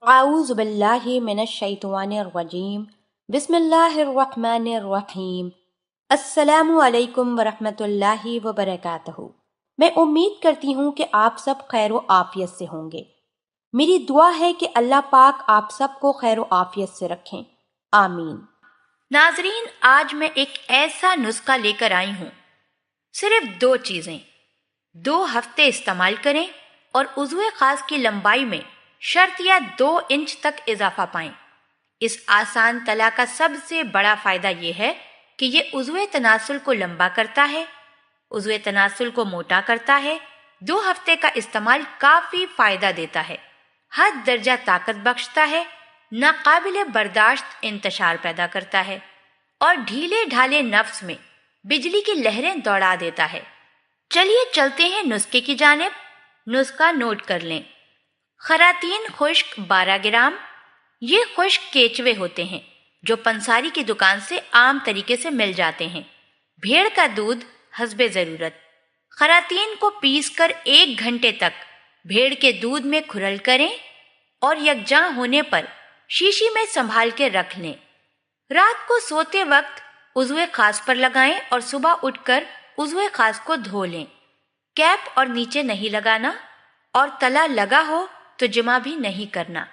अऊज़ु बिल्लाहि मिनश शैतानिर रजीम। बिस्मिल्लाहिर रहमानिर रहीम। अस्सलामु अलैकुम वरहमतुल्लाहि वबरकातुहू। मैं उम्मीद करती हूँ कि आप सब खैर व आफियत से होंगे। मेरी दुआ है कि अल्लाह पाक आप सबको खैर व आफियत से रखें, आमीन। नाजरीन, आज मैं एक ऐसा नुस्खा लेकर आई हूँ। सिर्फ 2 चीजें, 2 हफ्ते इस्तेमाल करें और उज़्वे खास की लंबाई में शर्तिया 2 इंच तक इजाफा पाएं। इस आसान तला का सबसे बड़ा फायदा यह है कि ये उज़्वे तनासुल को लंबा करता है, उज़्वे तनासुल को मोटा करता है। 2 हफ्ते का इस्तेमाल काफी फायदा देता है, हद दर्जा ताकत बख्शता है, नाकाबिले बर्दाश्त इंतशार पैदा करता है और ढीले ढाले नफ्स में बिजली की लहरें दौड़ा देता है। चलिए चलते हैं नुस्खे की जानिब। नुस्खा नोट कर लें। खरातीन खुश्क 12 ग्राम। ये खुश्क केचवे होते हैं जो पंसारी की दुकान से आम तरीके से मिल जाते हैं। भेड़ का दूध हस्बे ज़रूरत। खरातीन को पीसकर 1 घंटे तक भेड़ के दूध में खुरल करें और यकजां होने पर शीशी में संभाल के रख लें। रात को सोते वक्त उज़्वे खास पर लगाएं और सुबह उठकर उज़्वे खास को धो लें। कैप और नीचे नहीं लगाना और तला लगा हो तो जमा भी नहीं करना।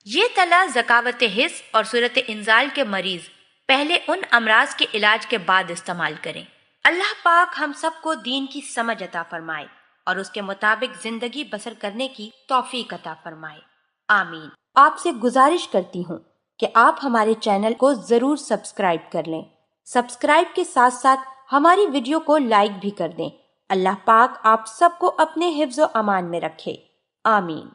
ये तला ज़कावत हिस्स और सूरत इंजाल के मरीज पहले उन अमराज के इलाज के बाद इस्तेमाल करें। अल्लाह पाक हम सबको दीन की समझ अता फरमाए और उसके मुताबिक जिंदगी बसर करने की तौफीक अता फरमाए, आमीन। आपसे गुजारिश करती हूँ कि आप हमारे चैनल को जरूर सब्सक्राइब कर लें। सब्सक्राइब के साथ साथ हमारी वीडियो को लाइक भी कर दें। अल्लाह पाक आप सबको अपने हिफ्ज़ व अमान में रखे, आमीन।